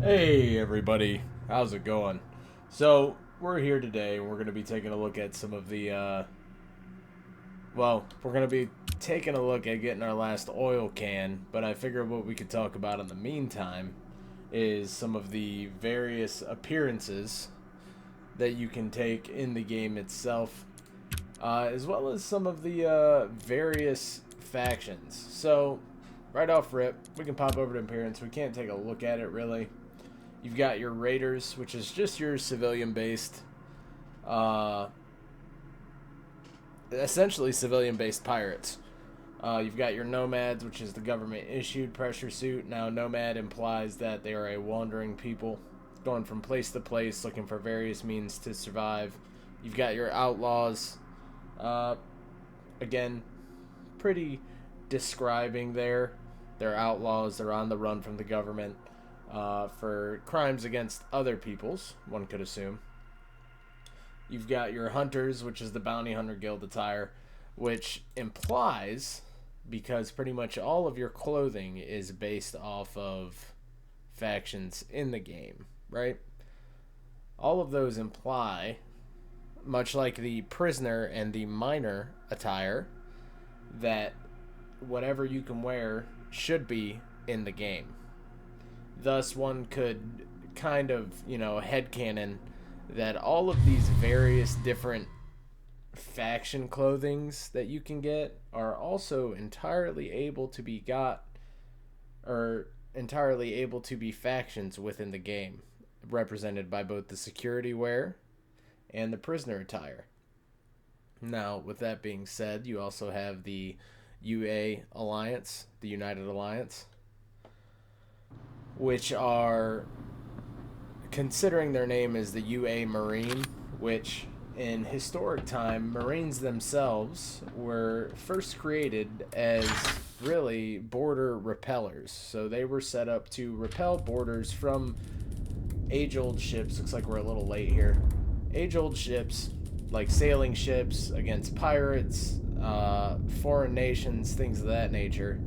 Hey everybody, how's it going? So, we're here today and we're going to be taking a look at some of the, we're going to be taking a look at getting our last oil can, but I figured what we could talk about in the meantime is some of the various appearances that you can take in the game itself, as well as some of the various factions. So, right off rip, we can pop over to appearance. We can't take a look at it really. You've got your Raiders, which is just your civilian-based, essentially civilian-based pirates. You've got your Nomads, which is the government-issued pressure suit. Now, Nomad implies that they are a wandering people, going from place to place, looking for various means to survive. You've got your Outlaws. Again, pretty describing there. They're outlaws. They're on the run from the government. For crimes against other peoples, one could assume. You've got your Hunters, which is the Bounty Hunter Guild attire, which implies, because pretty much all of your clothing is based off of factions in the game, right? All of those imply, much like the Prisoner and the Miner attire, that whatever you can wear should be in the game. Thus, one could kind of, headcanon that all of these various different faction clothings that you can get are also entirely able to be factions within the game, represented by both the security wear and the prisoner attire. Now, with that being said, you also have the UA Alliance, the United Alliance, which are, considering their name as the UA Marine, which in historic time, Marines themselves were first created as really border repellers. So they were set up to repel borders from age-old ships. Looks like we're a little late here. Age-old ships, like sailing ships against pirates, foreign nations, things of that nature.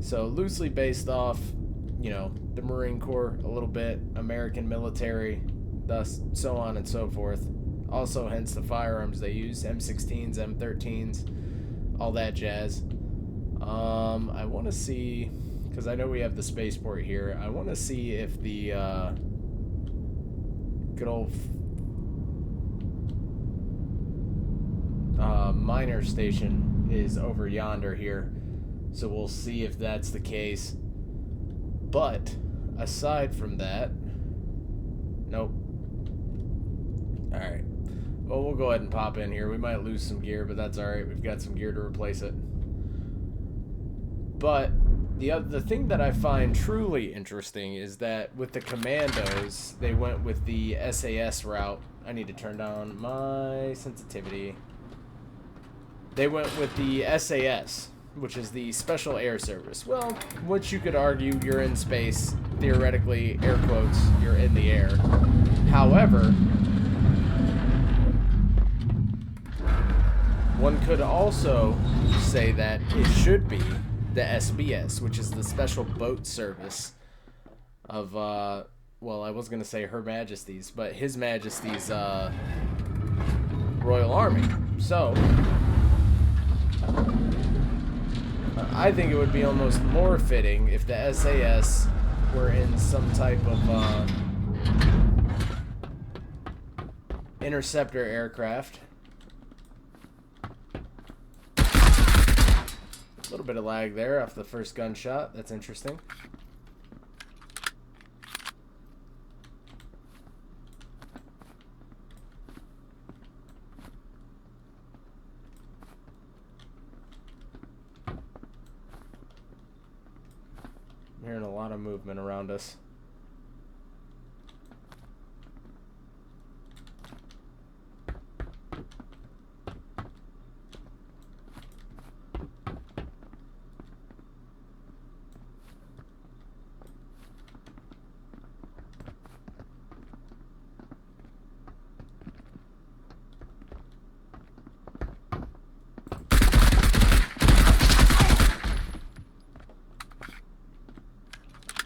So loosely based off, the Marine Corps a little bit, American military, thus so on and so forth. Also, hence the firearms they use, M16s, M13s, all that jazz. I want to see, because I know we have the spaceport here, I want to see if the good old miner station is over yonder here. So we'll see if that's the case. But aside from that, nope. Alright. Well, we'll go ahead and pop in here. We might lose some gear, but that's alright. We've got some gear to replace it. But the thing that I find truly interesting is that with the Commandos, they went with the SAS route. I need to turn down my sensitivity. They went with the SAS, which is the Special Air Service. Well, which you could argue you're in space, theoretically, air quotes, you're in the air. However, one could also say that it should be the SBS, which is the Special Boat Service of, I was going to say Her Majesty's, but His Majesty's Royal Army. So I think it would be almost more fitting if the SAS were in some type of interceptor aircraft. A little bit of lag there off the first gunshot. That's interesting. I'm hearing a lot of movement around us.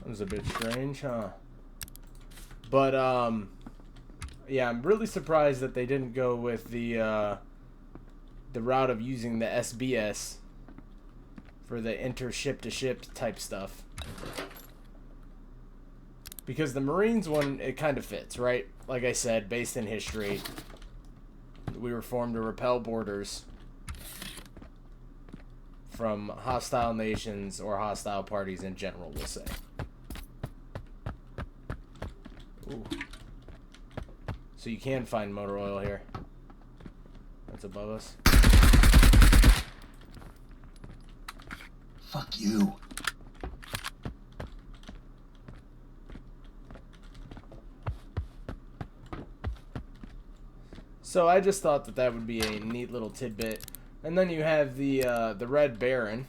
That was a bit strange, huh? But, yeah, I'm really surprised that they didn't go with the route of using the SBS for the inter-ship-to-ship type stuff. Because the Marines one, it kind of fits, right? Like I said, based in history, we were formed to repel borders from hostile nations or hostile parties in general, we'll say. Ooh. So you can find motor oil here. That's above us. Fuck you. So I just thought that that would be a neat little tidbit. And then you have the Red Baron,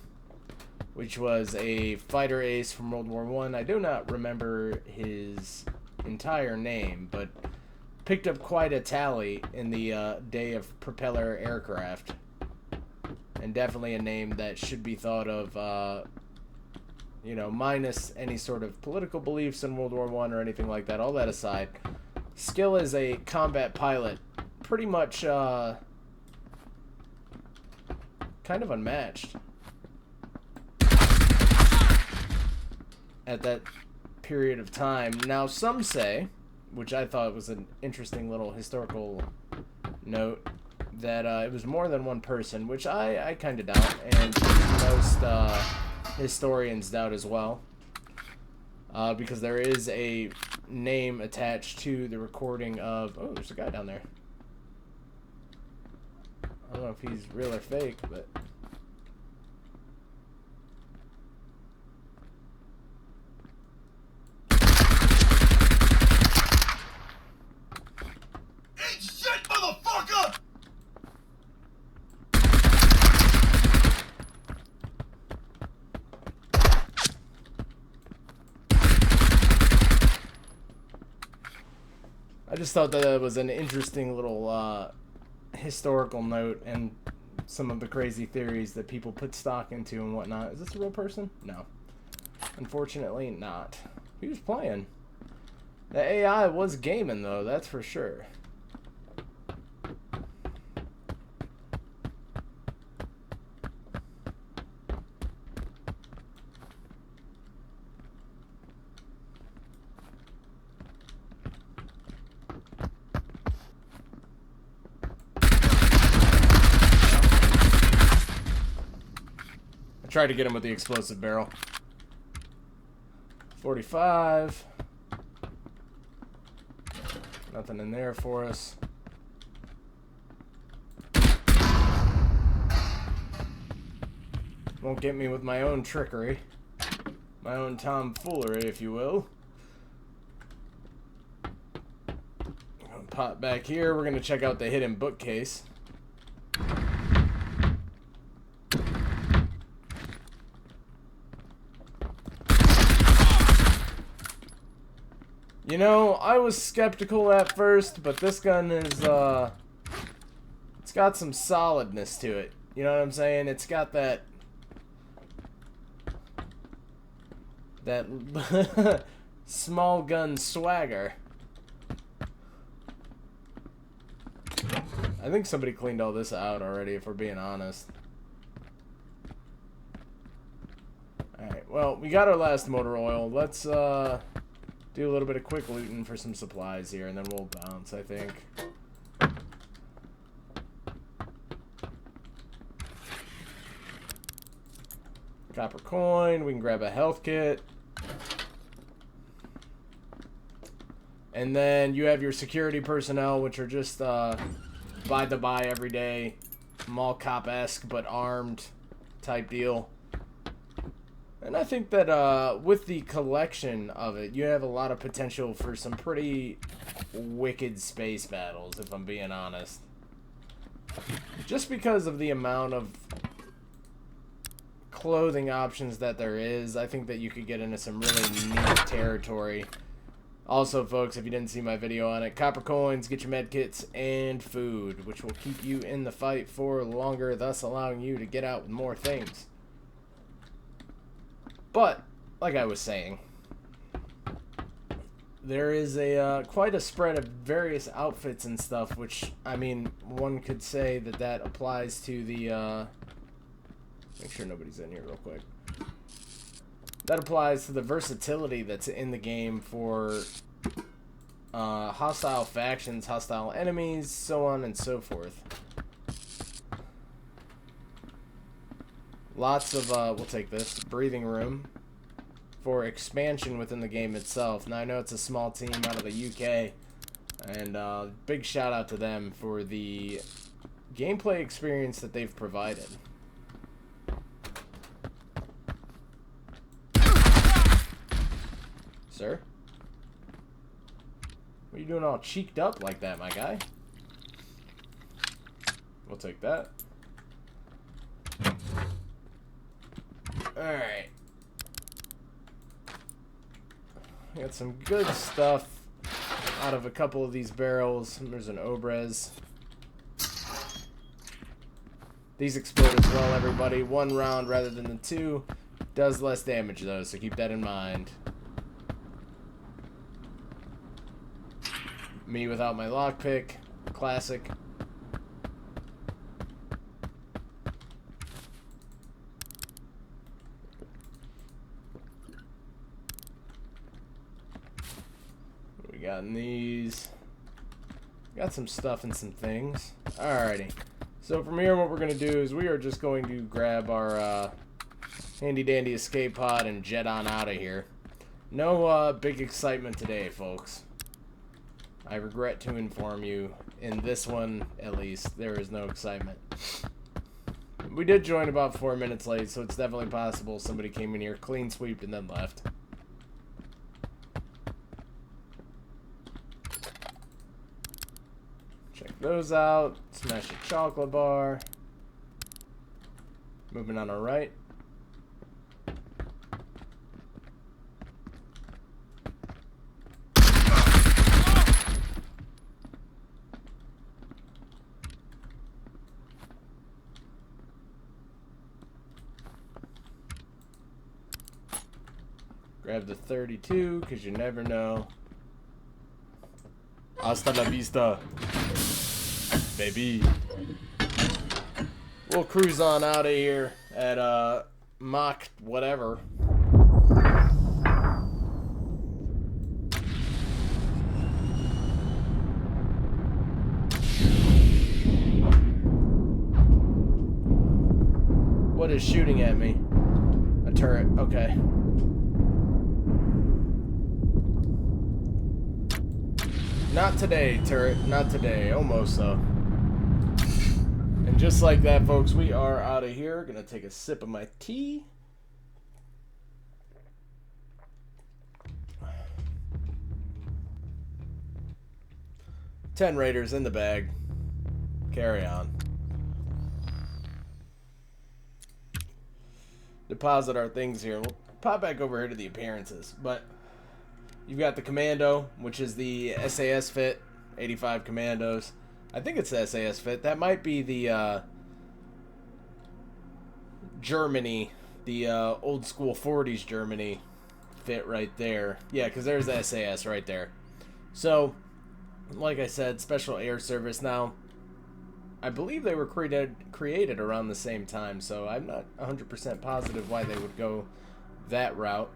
which was a fighter ace from World War I. I do not remember his entire name, but picked up quite a tally in the day of propeller aircraft. And definitely a name that should be thought of, you know, minus any sort of political beliefs in World War I or anything like that. All that aside, skill as a combat pilot, pretty much kind of unmatched at that period of time. Now, some say, which I thought was an interesting little historical note, that it was more than one person, which I kind of doubt, and most historians doubt as well, because there is a name attached to the recording of... Oh, there's a guy down there. I don't know if he's real or fake, but... Eat shit, motherfucker! I just thought that was an interesting little historical note and some of the crazy theories that people put stock into and whatnot. Is this a real person? No. Unfortunately, not. He was playing. The AI was gaming, though, that's for sure. I tried to get him with the explosive barrel. 45. Nothing in there for us. Won't get me with my own trickery. My own tomfoolery, if you will. I'm gonna pop back here. We're gonna check out the hidden bookcase. You know, I was skeptical at first, but this gun is, it's got some solidness to it. You know what I'm saying? It's got that small gun swagger. I think somebody cleaned all this out already, if we're being honest. Alright, well, we got our last motor oil. Let's, do a little bit of quick looting for some supplies here, and then we'll bounce, I think. Copper coin. We can grab a health kit. And then you have your security personnel, which are just by the by every day, mall cop-esque but armed type deal. And I think that with the collection of it, you have a lot of potential for some pretty wicked space battles, if I'm being honest. Just because of the amount of clothing options that there is, I think that you could get into some really neat territory. Also, folks, if you didn't see my video on it, copper coins, get your med kits, and food, which will keep you in the fight for longer, thus allowing you to get out with more things. But, like I was saying, there is a quite a spread of various outfits and stuff, which, I mean, one could say that that applies to the, make sure nobody's in here real quick. That applies to the versatility that's in the game for hostile factions, hostile enemies, so on and so forth. Lots of, we'll take this, breathing room for expansion within the game itself. Now, I know it's a small team out of the UK, and big shout out to them for the gameplay experience that they've provided. Sir? What are you doing all cheeked up like that, my guy? We'll take that. Alright. Got some good stuff out of a couple of these barrels. There's an Obrez. These explode as well, everybody. 1 round rather than the 2. Does less damage, though, so keep that in mind. Me without my lockpick. Classic. We got in these. Got some stuff and some things. Alrighty. So from here, what we're going to do is we are just going to grab our handy-dandy escape pod and jet on out of here. No big excitement today, folks. I regret to inform you, in this one, at least, there is no excitement. We did join about 4 minutes late, so it's definitely possible somebody came in here, clean sweeped, and then left. Check those out. Smash a chocolate bar. Moving on our right. Grab the 32, because you never know. Hasta la vista, baby. We'll cruise on out of here at Mach whatever. What is shooting at me? A turret, okay. Not today, turret. Not today. Almost, though. And just like that, folks, we are out of here. Gonna take a sip of my tea. Ten Raiders in the bag. Carry on. Deposit our things here. We'll pop back over here to the appearances, but you've got the Commando, which is the SAS fit, 85 Commandos. I think it's the SAS fit. That might be the Germany, the old school 40s Germany fit right there. Yeah, because there's the SAS right there. So, like I said, Special Air Service. Now, I believe they were created around the same time, so I'm not 100% positive why they would go that route.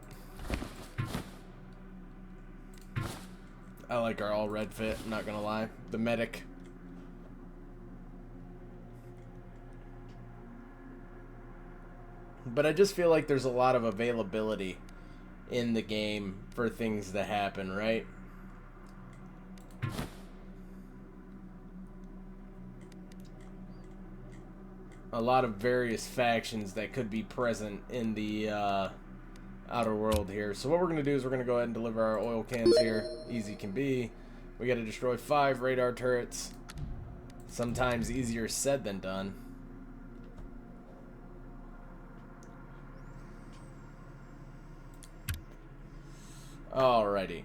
I like our all red fit, I'm not gonna lie. The medic. But I just feel like there's a lot of availability in the game for things to happen, right? A lot of various factions that could be present in the outer world here. So what we're going to do is we're going to go ahead and deliver our oil cans here. Easy can be. We got to destroy 5 radar turrets. Sometimes easier said than done. Alrighty.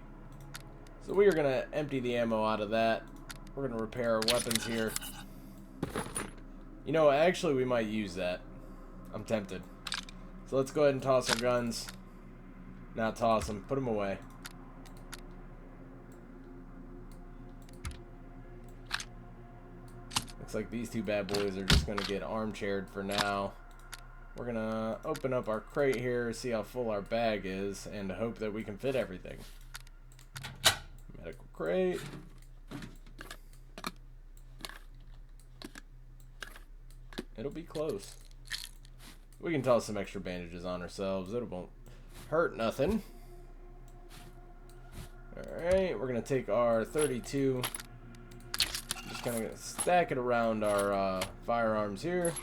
So we are going to empty the ammo out of that. We're going to repair our weapons here. You know, actually we might use that. I'm tempted. So let's go ahead and toss our guns. Not toss them, put them away. Looks like these two bad boys are just going to get armchaired for now. We're going to open up our crate here, see how full our bag is, and hope that we can fit everything. Medical crate. It'll be close. We can toss some extra bandages on ourselves. It won't hurt nothing. Alright, we're going to take our 32. Just kind of stack it around our firearms here.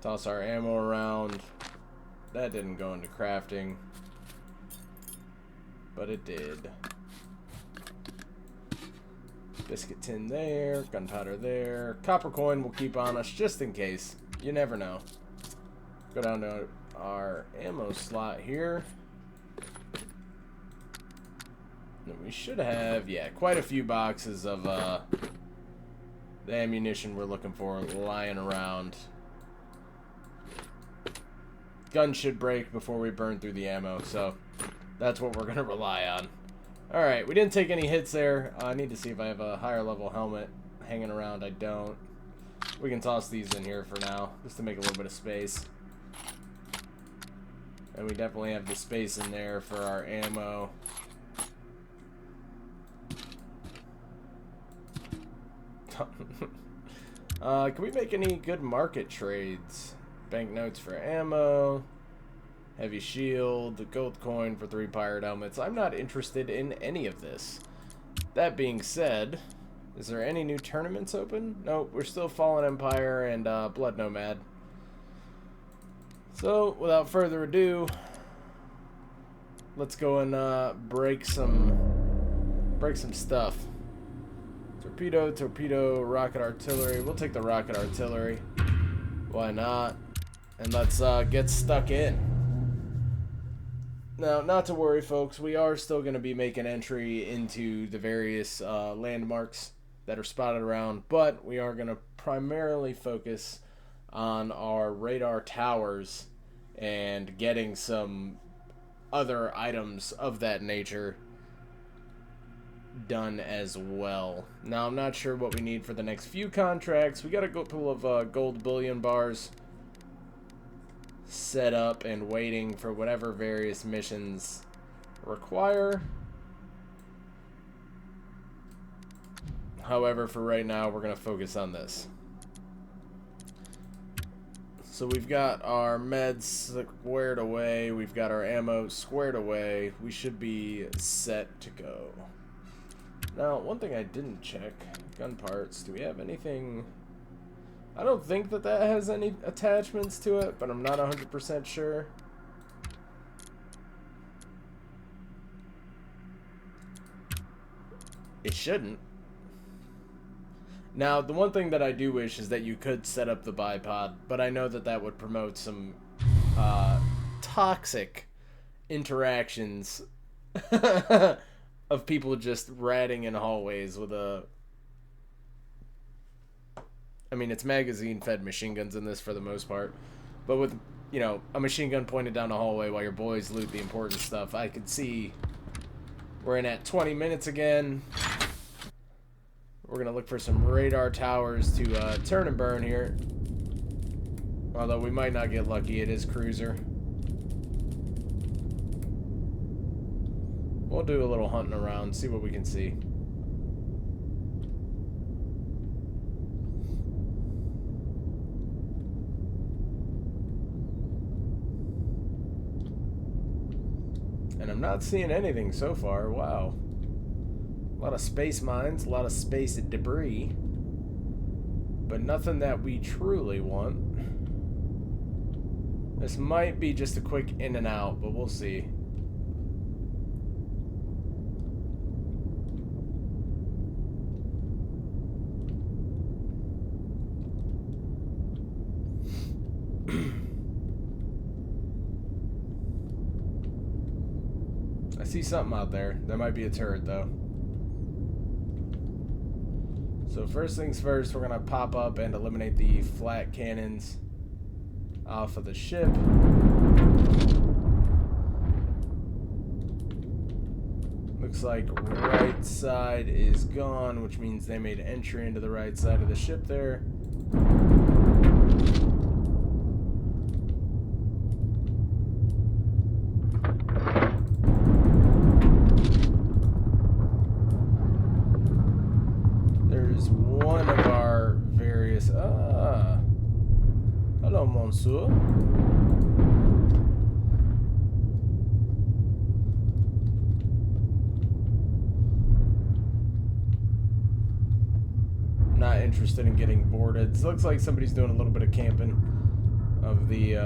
Toss our ammo around. That didn't go into crafting, but it did. Biscuit tin there, gunpowder there. Copper coin we'll keep on us just in case. You never know. Go down to our ammo slot here. And we should have, yeah, quite a few boxes of the ammunition we're looking for lying around. Gun should break before we burn through the ammo, so that's what we're going to rely on. Alright, we didn't take any hits there. I need to see if I have a higher level helmet hanging around. I don't. We can toss these in here for now, just to make a little bit of space. And we definitely have the space in there for our ammo. Can we make any good market trades? Banknotes for ammo, heavy shield, the gold coin for 3 pirate helmets. I'm not interested in any of this. That being said, is there any new tournaments open? Nope, we're still Fallen Empire and Blood Nomad. So, without further ado, let's go and break some stuff. Torpedo, rocket artillery. We'll take the rocket artillery. Why not? And let's get stuck in. Now, not to worry, folks. We are still going to be making entry into the various landmarks that are spotted around, but we are going to primarily focus on our radar towers and getting some other items of that nature done as well. Now, I'm not sure what we need for the next few contracts. We got a couple of gold bullion bars set up and waiting for whatever various missions require. However, for right now, we're going to focus on this. So we've got our meds squared away. We've got our ammo squared away. We should be set to go. Now, one thing I didn't check, gun parts. Do we have anything? I don't think that has any attachments to it, but I'm not 100% sure. It shouldn't. Now, the one thing that I do wish is that you could set up the bipod, but I know that that would promote some toxic interactions of people just ratting in hallways with a... I mean, it's magazine-fed machine guns in this for the most part. But with, you know, a machine gun pointed down the hallway while your boys loot the important stuff, I could see we're in at 20 minutes again. We're going to look for some radar towers to turn and burn here. Although we might not get lucky. It is cruiser. We'll do a little hunting around, see what we can see. And I'm not seeing anything so far. Wow. A lot of space mines, a lot of space debris. But nothing that we truly want. This might be just a quick in and out, but we'll see. I see something out there. There might be a turret, though. So first things first, we're going to pop up and eliminate the flat cannons off of the ship. Looks like right side is gone, which means they made entry into the right side of the ship there. There's one of our various... hello, monsieur. Not interested in getting boarded. It looks like somebody's doing a little bit of camping of the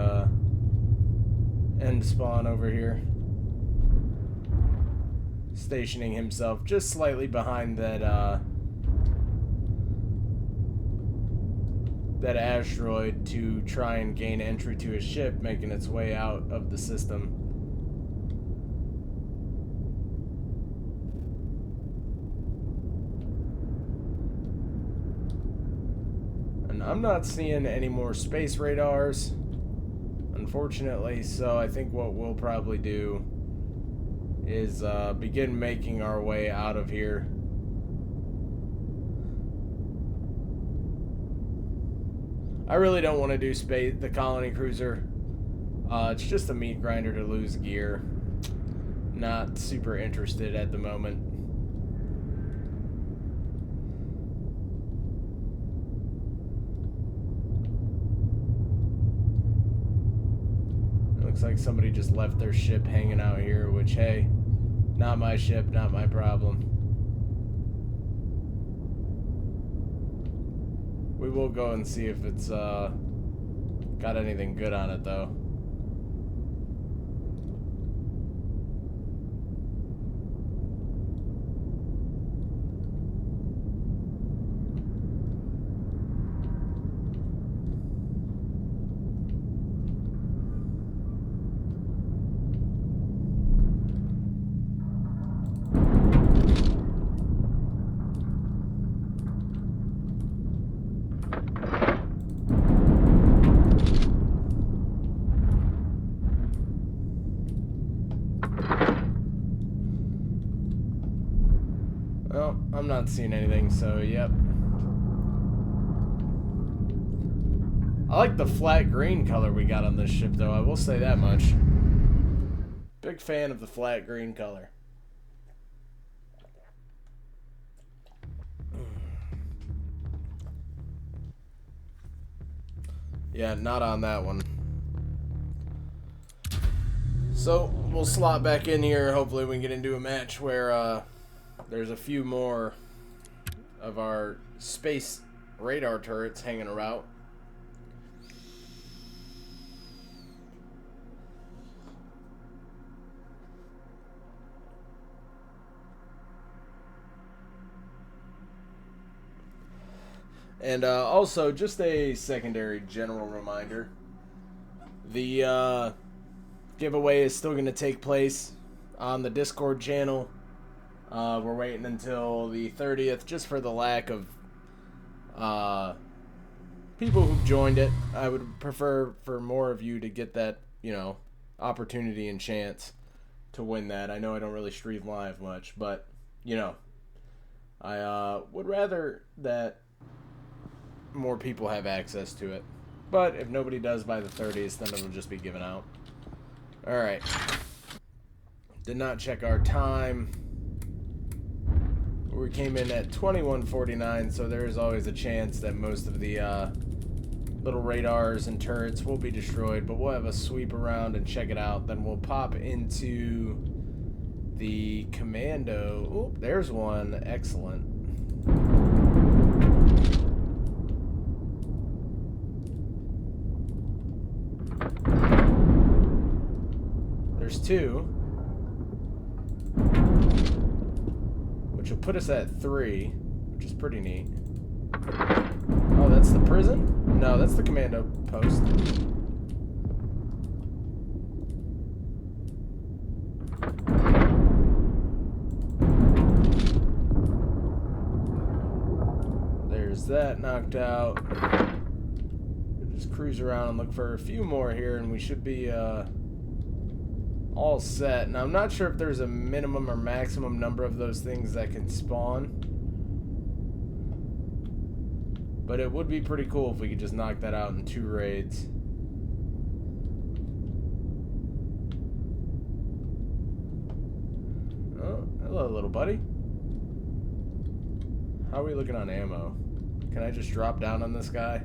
end spawn over here. Stationing himself just slightly behind that that asteroid to try and gain entry to his ship, making its way out of the system. I'm not seeing any more space radars, unfortunately, so I think what we'll probably do is begin making our way out of here. I really don't want to do the colony cruiser. It's just a meat grinder to lose gear. Not super interested at the moment. Looks like somebody just left their ship hanging out here, which, hey, not my ship, not my problem. We will go and see if it's got anything good on it, though. Well, I'm not seeing anything, so yep. I like the flat green color we got on this ship, though. I will say that much. Big fan of the flat green color. Yeah, not on that one. So, we'll slot back in here. Hopefully we can get into a match where there's a few more of our space radar turrets hanging around. And also, just a secondary general reminder, the giveaway is still going to take place on the Discord channel. We're waiting until the 30th just for the lack of people who've joined it. I would prefer for more of you to get that, you know, opportunity and chance to win that. I know I don't really stream live much, but, you know, I would rather that more people have access to it. But if nobody does by the 30th, then it'll just be given out. Alright. Did not check our time. We came in at 21:49, so there is always a chance that most of the little radars and turrets will be destroyed, but we'll have a sweep around and check it out. Then we'll pop into the commando. Oop, there's one. Excellent. There's two, which will put us at 3, which is pretty neat. Oh, that's the prison? No, that's the commando post. There's that knocked out. We'll just cruise around and look for a few more here, and we should be all set. Now, I'm not sure if there's a minimum or maximum number of those things that can spawn. But it would be pretty cool if we could just knock that out in 2 raids. Oh, hello, little buddy. How are we looking on ammo? Can I just drop down on this guy?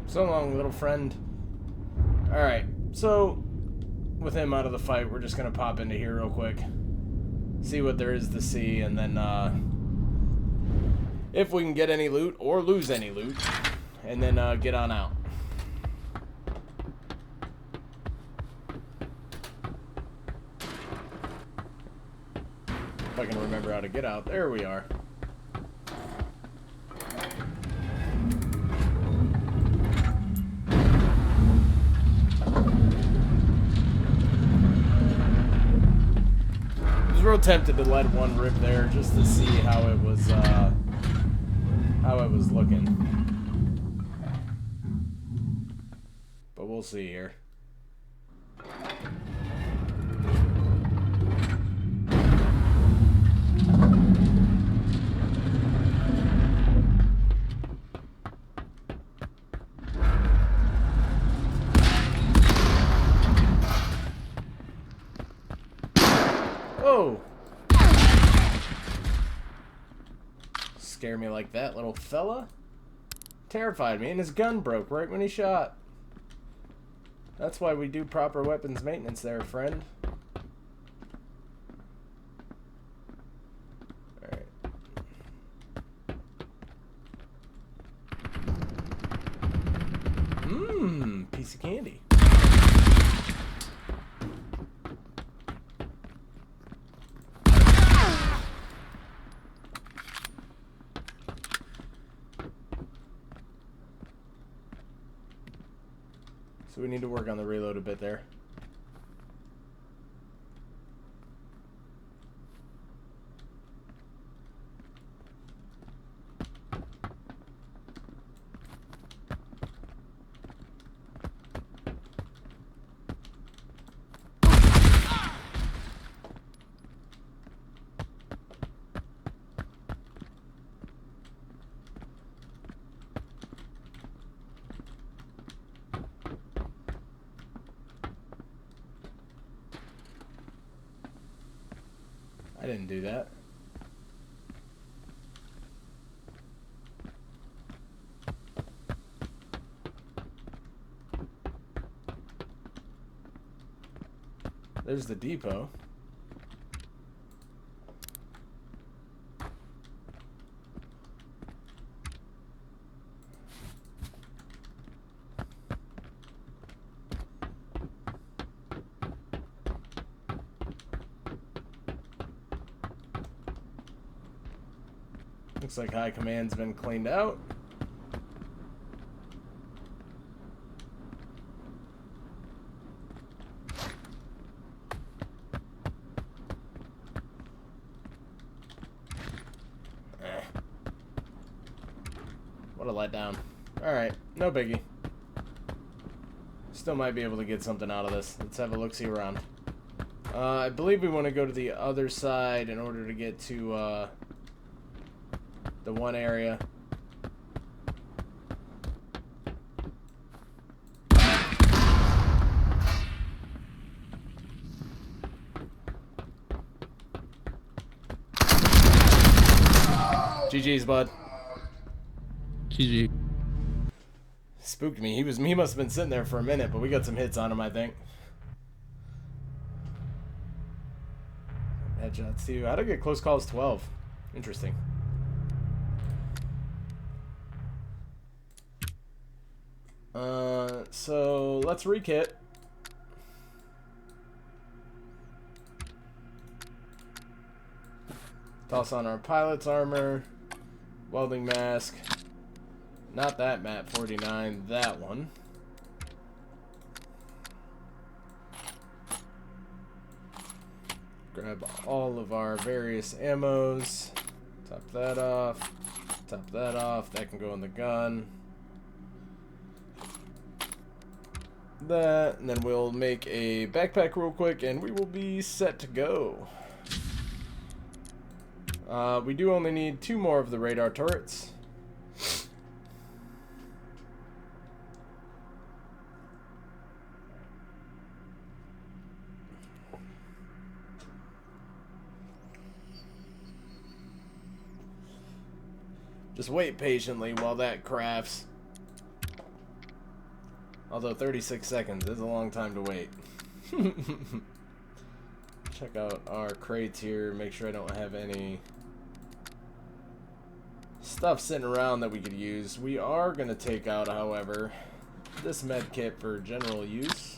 So long, little friend. Alright, so with him out of the fight, we're just going to pop into here real quick. See what there is to see, and then if we can get any loot or lose any loot, and then get on out. If I can remember how to get out. There we are. I was real tempted to let one rip there just to see how it was looking. But we'll see here. Oh! Scare me like that, little fella. Terrified me, and his gun broke right when he shot. That's why we do proper weapons maintenance there, friend. Alright. Mmm, piece of candy. So we need to work on the reload a bit there. I didn't do that. There's the depot. Looks like High Command's been cleaned out. What a letdown. Alright, no biggie. Still might be able to get something out of this. Let's have a look-see around. I believe we want to go to the other side in order to get to the one area. GG's, bud. GG. Spooked me. He must have been sitting there for a minute, but we got some hits on him, I think. Headshots too. How'd I get close calls 12? Interesting. So let's rekit. Toss on our pilot's armor, welding mask. Not that Mat49, that one. Grab all of our various ammos. Top that off. Top that off. That can go in the gun. That, and then we'll make a backpack real quick, and we will be set to go. We do only need 2 more of the radar turrets. Just wait patiently while that crafts. Although 36 seconds is a long time to wait. Check out our crates here, make sure I don't have any stuff sitting around that we could use. We are going to take out, however, this med kit for general use,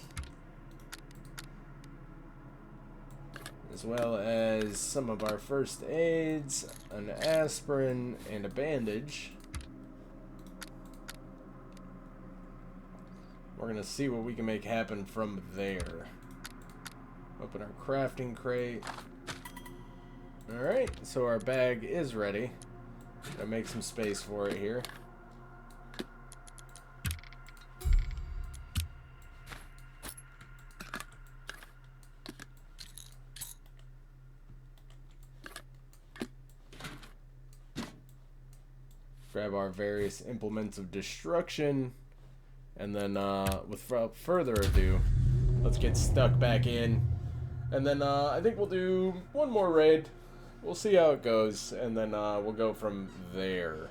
as well as some of our first aids, an aspirin, and a bandage. We're going to see what we can make happen from there. Open our crafting crate. Alright, so our bag is ready. Gonna make some space for it here. Grab our various implements of destruction. And then, without further ado, let's get stuck back in. And then, I think we'll do one more raid. We'll see how it goes, and then we'll go from there.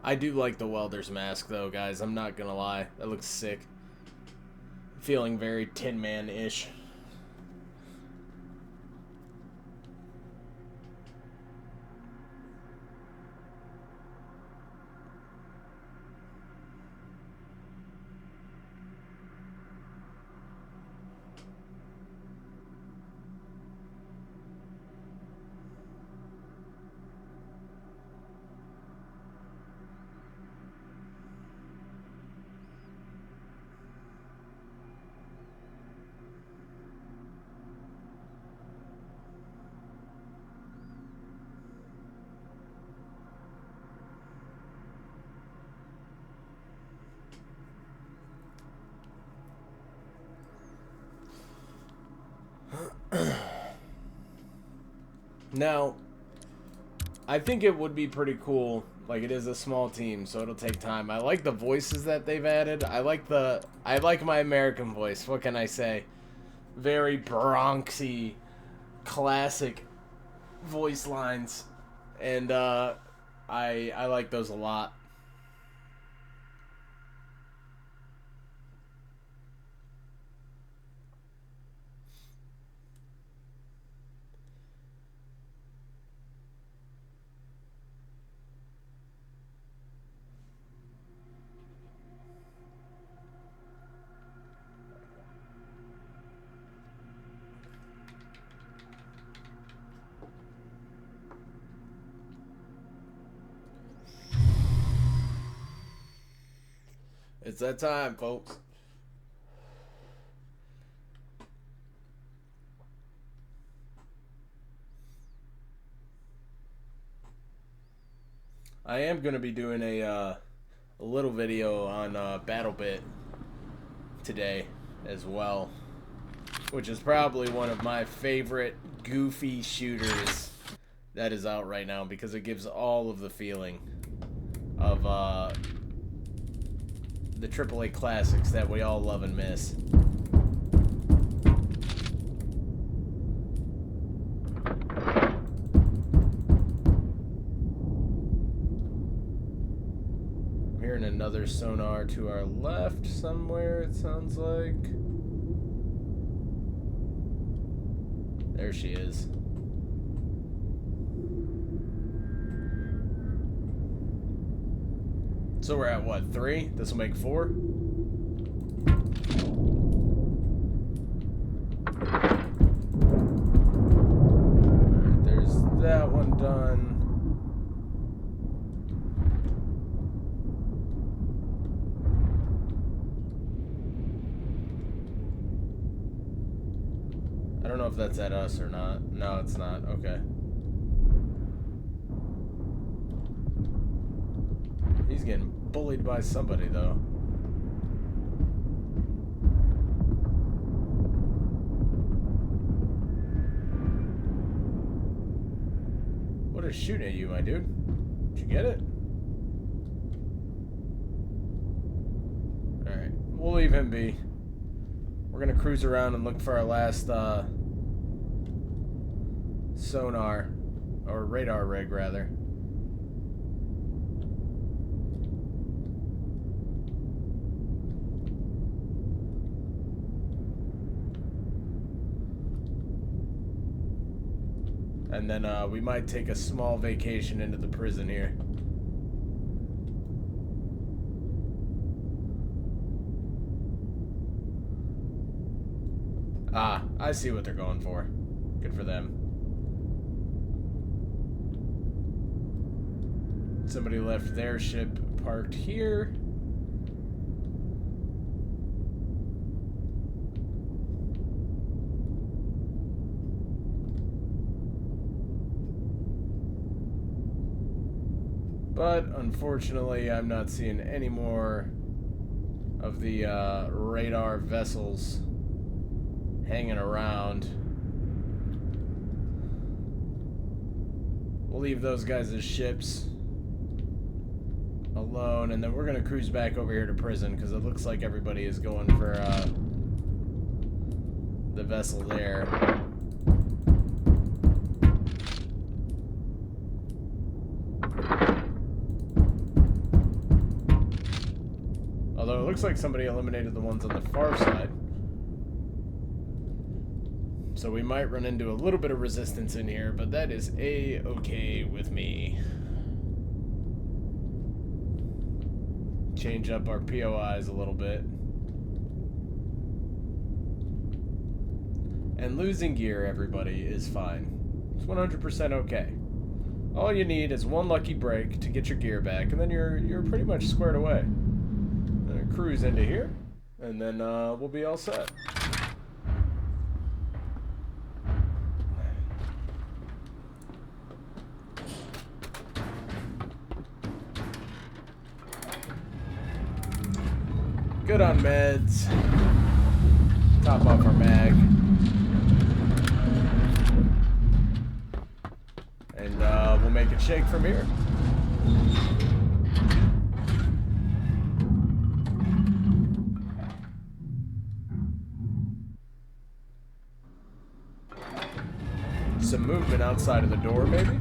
I do like the welder's mask, though, guys. I'm not gonna lie. That looks sick. Feeling very Tin Man-ish. Now, I think it would be pretty cool. Like, it is a small team, so it'll take time. I like the voices that they've added. I like my American voice. What can I say? Very Bronxy, classic voice lines, and I like those a lot. It's that time, folks. I am going to be doing a little video on BattleBit today as well, which is probably one of my favorite goofy shooters that is out right now because it gives all of the feeling of the AAA classics that we all love and miss. I'm hearing another sonar to our left somewhere, it sounds like. There she is. So we're at what, 3? This will make 4? Alright, there's that one done. I don't know if that's at us or not. No, it's not. Okay. He's getting bullied by somebody, though. What is shooting at you, my dude? Did you get it? Alright, we'll leave him be. We're gonna cruise around and look for our last sonar, or radar rig, rather. And then we might take a small vacation into the prison here. Ah, I see what they're going for. Good for them. Somebody left their ship parked here. But unfortunately, I'm not seeing any more of the radar vessels hanging around. We'll leave those guys as ships alone, and then we're gonna cruise back over here to prison because it looks like everybody is going for the vessel there. Although it looks like somebody eliminated the ones on the far side. So we might run into a little bit of resistance in here, but that is A-okay with me. Change up our POIs a little bit. And losing gear, everybody, is fine. It's 100% okay. All you need is one lucky break to get your gear back, and then you're pretty much squared away. Cruise into here, and then we'll be all set. Good on meds. Top off our mag. And we'll make it shake from here. Some movement outside of the door, maybe?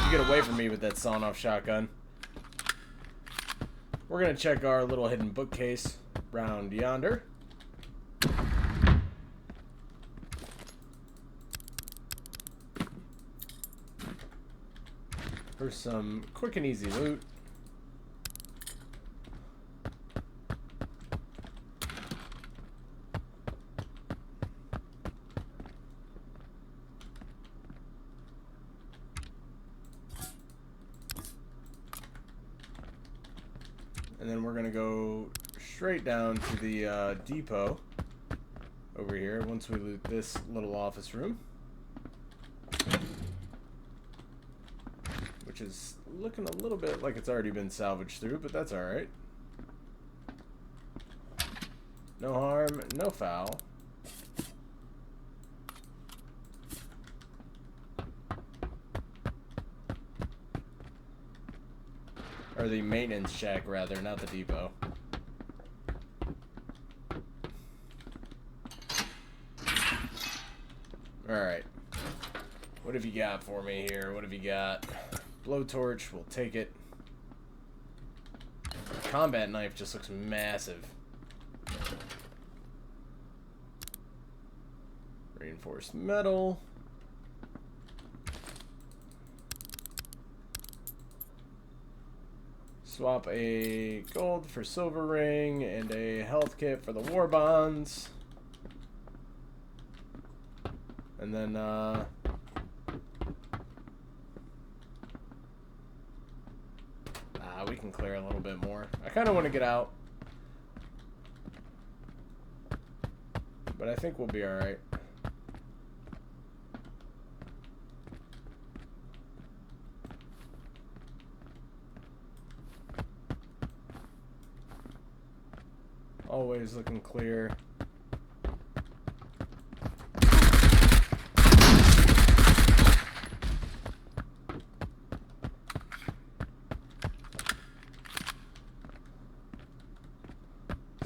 You get away from me with that sawn-off shotgun. We're going to check our little hidden bookcase round yonder. for some quick and easy loot. And then we're going to go straight down to the depot over here once we loot this little office room. Which is looking a little bit like it's already been salvaged through, but that's alright. No harm, no foul. Or the maintenance shack, rather, not the depot. Alright. What have you got for me here? What have you got? Blowtorch, we'll take it. Combat knife just looks massive. Reinforced metal. Swap a gold for silver ring and a health kit for the war bonds. And then, we can clear a little bit more. I kind of want to get out, but I think we'll be alright. Always looking clear.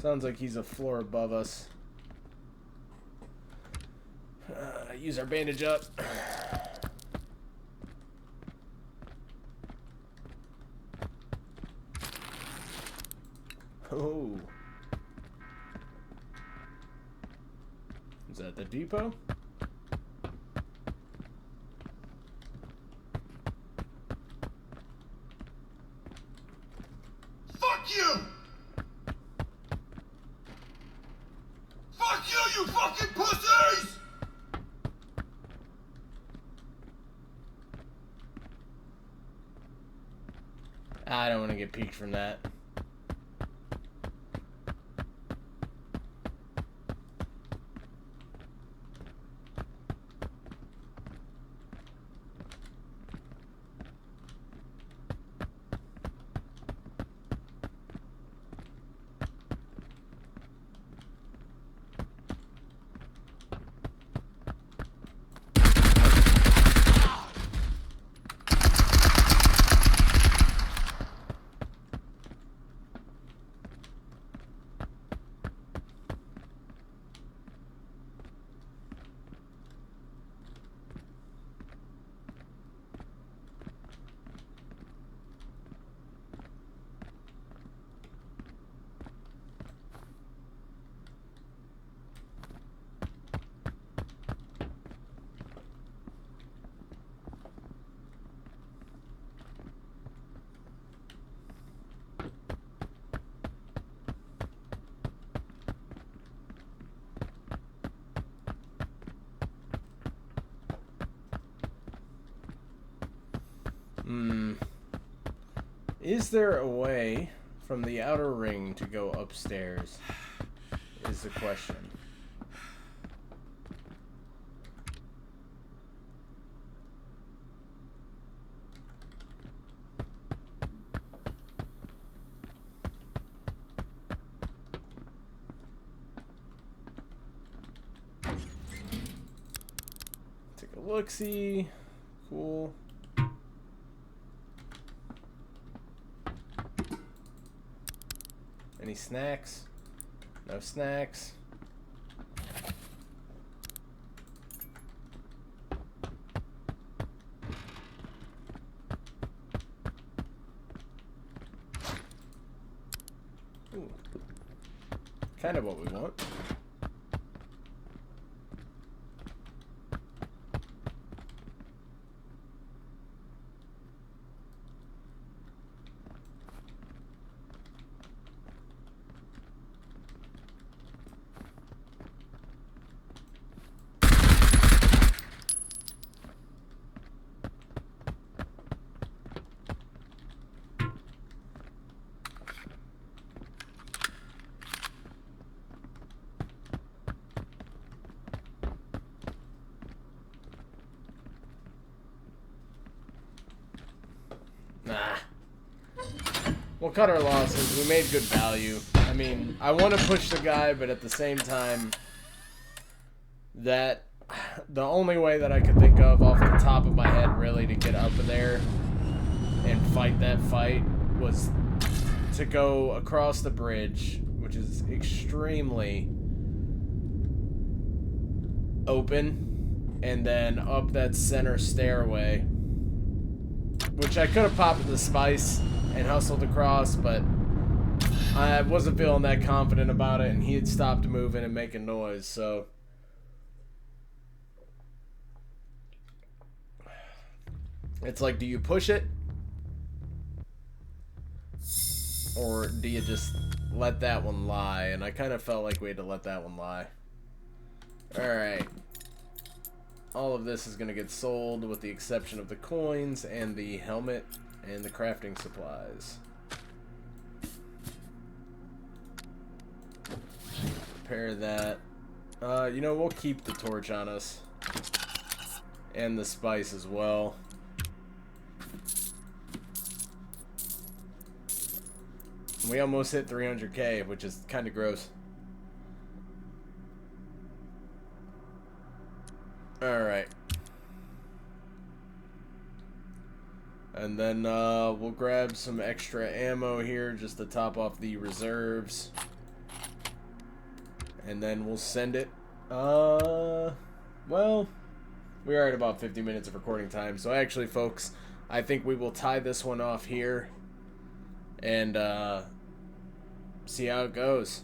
Sounds like he's a floor above us. Use our bandage up. Oh. Is that the depot? Fuck you! Fuck you, you fucking pussies! I don't want to get peeked from that. Is there a way from the outer ring to go upstairs? Is the question. Take a look-see. Cool. Any snacks? No snacks. Ooh. Kind of what we want. we'll cut our losses. We made good value. I mean, I want to push the guy, but at the same time, that the only way that I could think of off the top of my head really to get up there and fight that fight was to go across the bridge, which is extremely open, and then up that center stairway, which I could have popped the spice and hustled across, but I wasn't feeling that confident about it, and he had stopped moving and making noise, so it's like, do you push it? Or do you just let that one lie? And I kind of felt like we had to let that one lie. Alright. All of this is going to get sold with the exception of the coins and the helmet and the crafting supplies. Repair that. You know, we'll keep the torch on us. And the spice as well. We almost hit 300k, which is kind of gross. Alright. And then we'll grab some extra ammo here just to top off the reserves. And then we'll send it. Well, we are at about 50 minutes of recording time. So actually, folks, I think we will tie this one off here. And see how it goes.